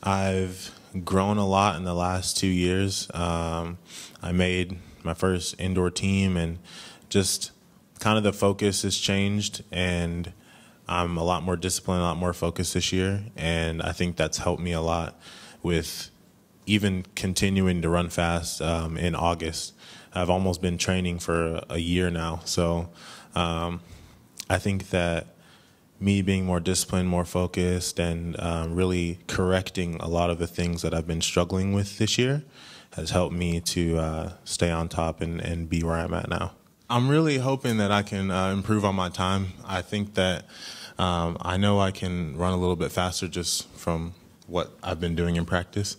I've grown a lot in the last 2 years. I made my first indoor team, and just kind of the focus has changed, and I'm a lot more disciplined, a lot more focused this year, and I think that's helped me a lot with even continuing to run fast in August. I've almost been training for a year now, so I think that me being more disciplined, more focused, and really correcting a lot of the things that I've been struggling with this year has helped me to stay on top and be where I'm at now. I'm really hoping that I can improve on my time. I think that I know I can run a little bit faster just from what I've been doing in practice.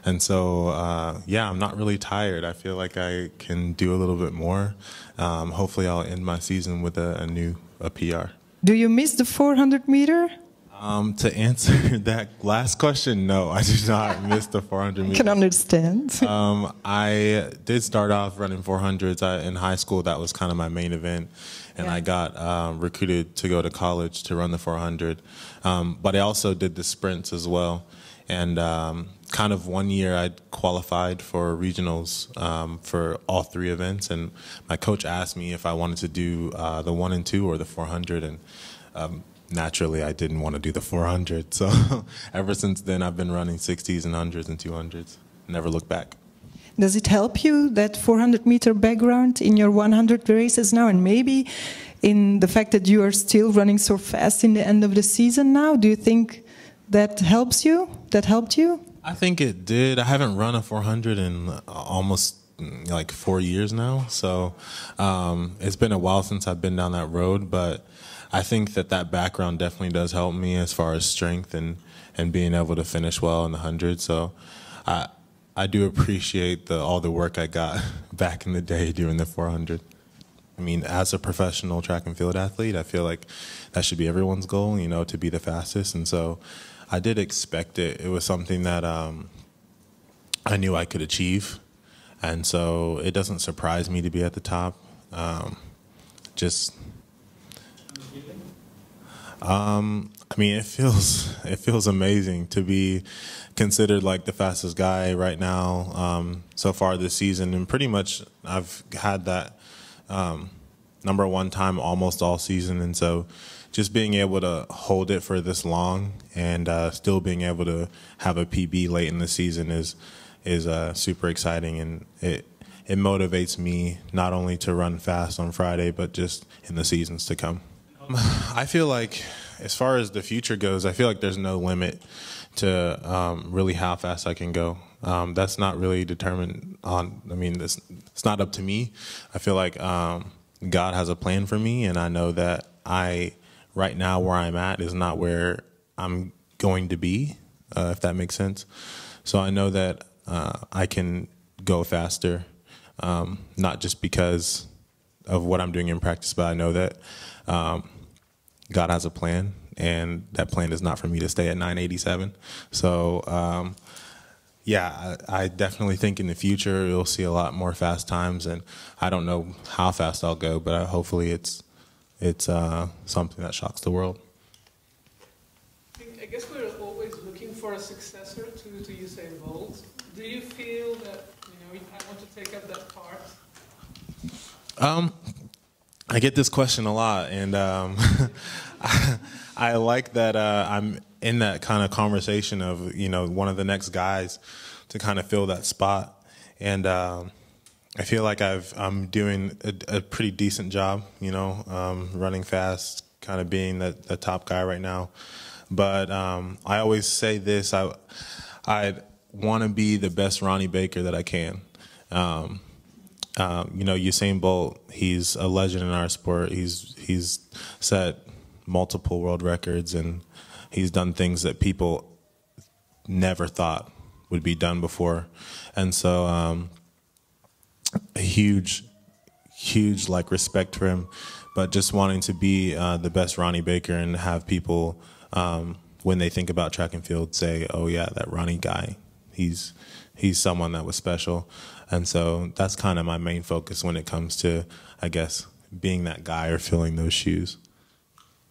And so, yeah, I'm not really tired. I feel like I can do a little bit more. Hopefully I'll end my season with a PR. Do you miss the 400 meter? To answer that last question, no, I do not miss the 400 meters. I can understand. I did start off running 400s in high school. That was kind of my main event. And I got recruited to go to college to run the 400. But I also did the sprints as well. And kind of one year I qualified for regionals for all three events. And my coach asked me if I wanted to do the 1 and 2 or the 400. And naturally, I didn't want to do the 400. So ever since then, I've been running 60s and 100s and 200s. Never looked back. Does it help you, that 400-meter background, in your 100 races now, and maybe in the fact that you are still running so fast in the end of the season now? Do you think that helps you? That helped you? I think it did. I haven't run a 400 in almost like 4 years now. So it's been a while since I've been down that road. But I think that background definitely does help me as far as strength and being able to finish well in the 100. So I do appreciate all the work I got back in the day doing the 400. I mean, as a professional track and field athlete, I feel like that should be everyone's goal, you know, to be the fastest. And so I did expect it. It was something that I knew I could achieve. And so it doesn't surprise me to be at the top. I mean, it feels amazing to be considered like the fastest guy right now so far this season, and pretty much I've had that #1 time almost all season, and so just being able to hold it for this long and still being able to have a PB late in the season is super exciting, and it motivates me not only to run fast on Friday but just in the seasons to come. I feel like, as far as the future goes, I feel like there's no limit to really how fast I can go. That's not really determined on, I mean, it's not up to me. I feel like God has a plan for me, and I know that right now where I'm at is not where I'm going to be, if that makes sense. So I know that I can go faster, not just because of what I'm doing in practice, but I know that God has a plan, and that plan is not for me to stay at 987. So, yeah, I definitely think in the future you'll see a lot more fast times, and I don't know how fast I'll go, but hopefully it's something that shocks the world. I guess we're always looking for a successor to Usain Bolt. Do you feel that I want to take up that part? I get this question a lot, and I like that I'm in that kind of conversation of, one of the next guys to kind of fill that spot. And I feel like I'm doing a pretty decent job, running fast, kind of being the top guy right now. But I always say this, I want to be the best Ronnie Baker that I can. Usain Bolt, he's a legend in our sport. He's set multiple world records, and he's done things that people never thought would be done before. And so a huge respect for him, but just wanting to be the best Ronnie Baker and have people, when they think about track and field, say, oh yeah, that Ronnie guy, he's someone that was special. And so that's kind of my main focus when it comes to, I guess, being that guy or filling those shoes.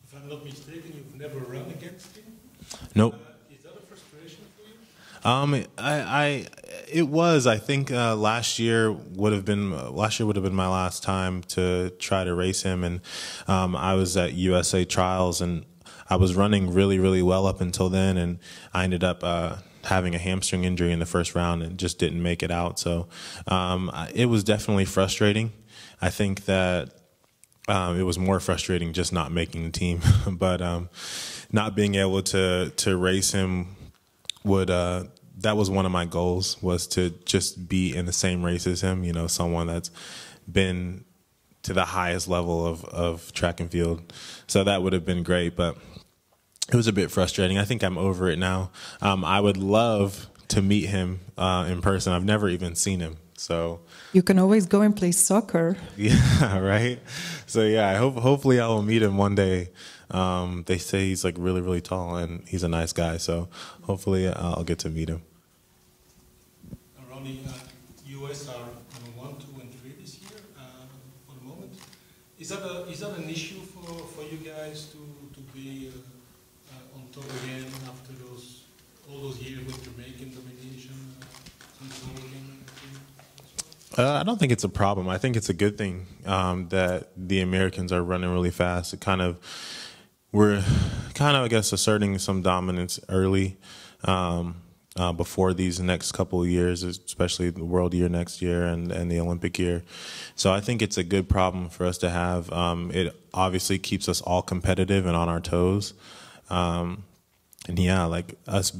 If I'm not mistaken, you've never run against him? Nope. Is that a frustration for you? It was. I think last year would have been my last time to try to race him, and I was at USA Trials, and I was running really, really well up until then, and I ended up having a hamstring injury in the first round and just didn't make it out. So it was definitely frustrating. I think that it was more frustrating just not making the team, but not being able to race him would. That was one of my goals, was to just be in the same race as him. You know, someone that's been to the highest level of track and field. So that would have been great, but it was a bit frustrating. I think I'm over it now. I would love to meet him in person. I've never even seen him. So you can always go and play soccer. Yeah, right. So yeah, hopefully I will meet him one day. They say he's like really, really tall, and he's a nice guy. So hopefully I'll get to meet him. Ronnie, US are number 1, 2, and 3 this year for the moment. Is that an issue for you guys to be on top again after all those years with Jamaican domination since I don't think it's a problem. I think it's a good thing that the Americans are running really fast. We're kind of, I guess, asserting some dominance early before these next couple of years, especially the World Year next year and the Olympic year. So I think it's a good problem for us to have. It obviously keeps us all competitive and on our toes. And yeah, like us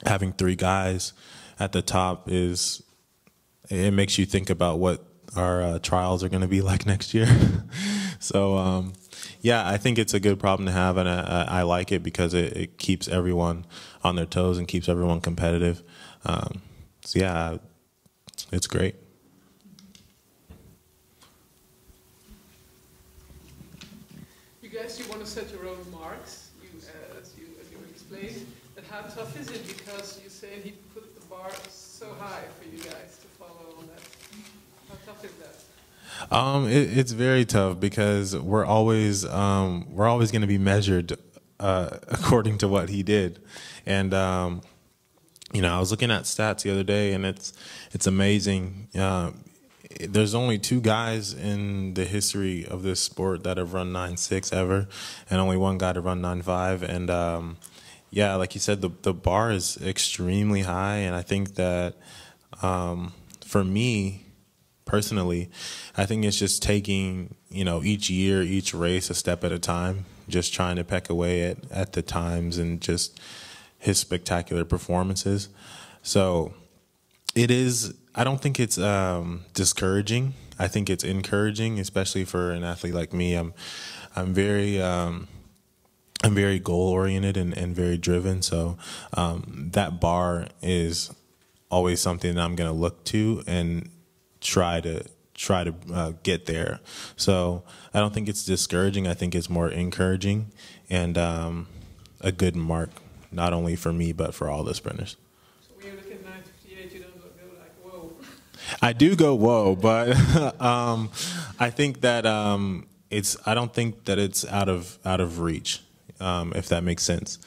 having 3 guys at the top it makes you think about what our trials are going to be like next year. So, yeah, I think it's a good problem to have, and I like it because it keeps everyone on their toes and keeps everyone competitive. So, yeah, it's great. You guys, you want to set your own marks, as you explained. But how tough is it? Because you say he put the bar so high for you guys to follow on that. How tough is that? It's very tough because we're always going to be measured according to what he did, and you know, I was looking at stats the other day, and it's amazing. There's only 2 guys in the history of this sport that have run 9.6 ever, and only 1 guy to run 9.5, and yeah, like you said, the bar is extremely high, and I think that for me personally, I think it's just taking, you know, each year, each race a step at a time, just trying to peck away at the times and just his spectacular performances. So it is, I don't think it's discouraging. I think it's encouraging, especially for an athlete like me. I'm very goal oriented and very driven. So that bar is always something that I'm going to look to and try to get there. So I don't think it's discouraging. I think it's more encouraging and a good mark, not only for me but for all the sprinters. So when you look at 9:58, you don't go like, whoa. I do go whoa, but I think that I don't think that it's out of reach, if that makes sense.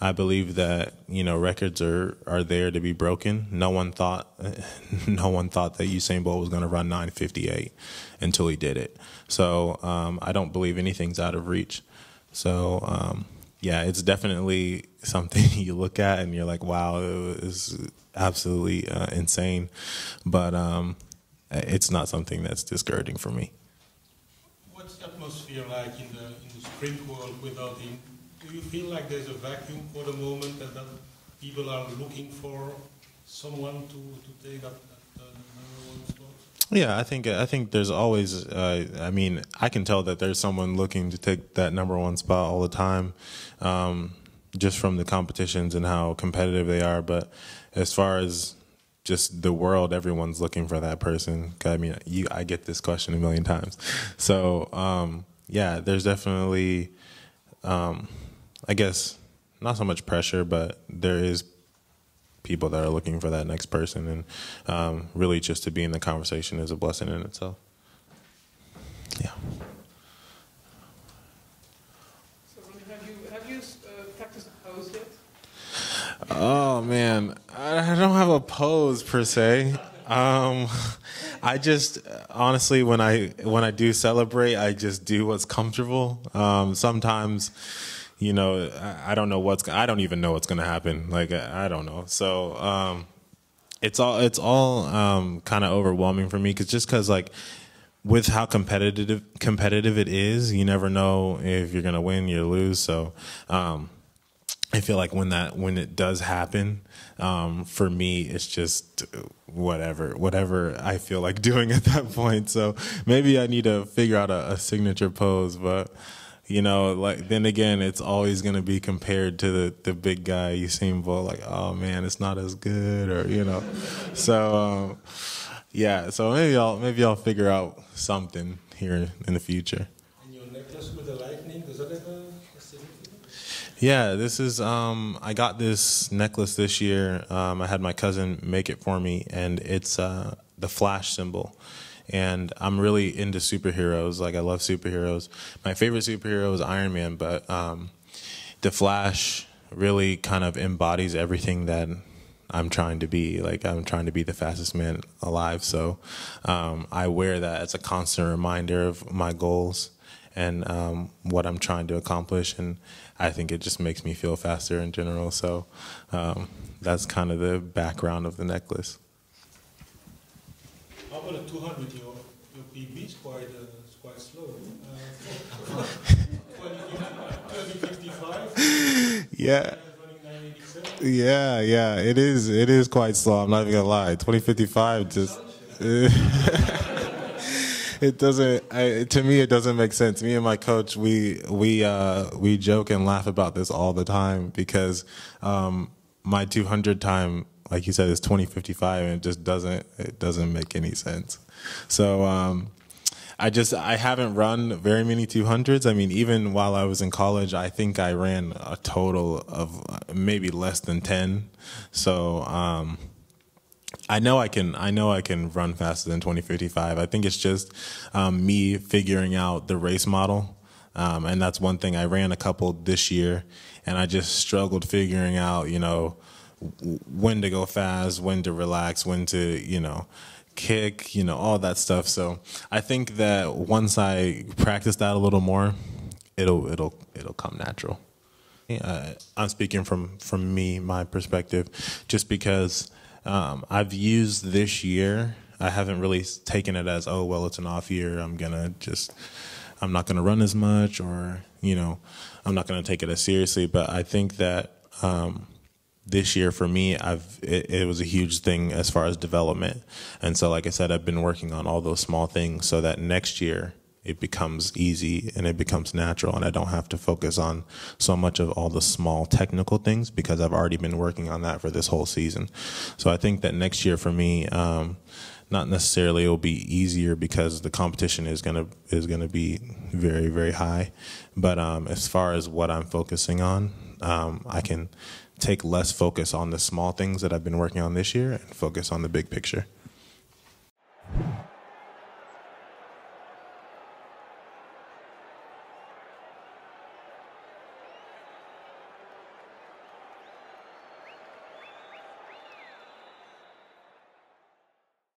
I believe that, you know, records are there to be broken. No one thought that Usain Bolt was going to run 9:58 until he did it. So I don't believe anything's out of reach. So yeah, it's definitely something you look at and you're like, wow, it was absolutely insane. But it's not something that's discouraging for me. What's the atmosphere like in the sprint world without him? Do you feel like there's a vacuum for the moment and that people are looking for someone to take up that number 1 spot? Yeah, I think there's always. I mean, I can tell that there's someone looking to take that number 1 spot all the time, just from the competitions and how competitive they are. But as far as just the world, everyone's looking for that person. I mean, I get this question a million times. So yeah, there's definitely. I guess not so much pressure, but there is people that are looking for that next person, and really just to be in the conversation is a blessing in itself. Yeah. So Ronnie, have you practiced the pose yet? Oh man, I don't have a pose per se. I just honestly, when I do celebrate, I just do what's comfortable. Sometimes, you know, I don't know I don't even know what's gonna happen. Like I don't know. So it's all kind of overwhelming for me, because like with how competitive it is, you never know if you're gonna win, you lose. So. I feel like when it does happen, for me, it's just whatever I feel like doing at that point. So maybe I need to figure out a signature pose, but you know, like then again, it's always going to be compared to the big guy, Usain Bolt. Like, oh man, it's not as good, or you know. So yeah, so maybe I'll figure out something here in the future. And your necklace with the lightning, does that have a significance? Yeah, this is, I got this necklace this year. I had my cousin make it for me, and it's the Flash symbol. And I'm really into superheroes. Like, I love superheroes. My favorite superhero is Iron Man, but the Flash really kind of embodies everything that I'm trying to be. Like, I'm trying to be the fastest man alive. So I wear that as a constant reminder of my goals and what I'm trying to accomplish, and I think it just makes me feel faster in general. So that's kind of the background of the necklace. How about a 200? Your PB is quite slow. 2055. Yeah. Yeah, it is quite slow. I'm not even gonna lie. 2055 just. It doesn't. To me, it doesn't make sense. Me and my coach, we joke and laugh about this all the time, because my 200 time, like you said, is 2055, and it doesn't make any sense. So I haven't run very many 200s. I mean, even while I was in college, I think I ran a total of maybe less than 10. So. I know I can run faster than 2055. I think it's just me figuring out the race model, and that's one thing. I ran a couple this year, and I just struggled figuring out, you know, when to go fast, when to relax, when to, you know, kick, you know, all that stuff. So I think that once I practice that a little more, it'll come natural. I'm speaking from my perspective, just because. I've used this year, I haven't really taken it as, oh, well, it's an off year, I'm not gonna run as much, or, you know, I'm not gonna take it as seriously. But I think that this year for me, it was a huge thing as far as development. And so, like I said, I've been working on all those small things so that next year it becomes easy and it becomes natural, and I don't have to focus on so much of all the small technical things, because I've already been working on that for this whole season. So I think that next year for me, not necessarily it will be easier, because the competition is gonna be very, very high. But as far as what I'm focusing on, I can take less focus on the small things that I've been working on this year and focus on the big picture.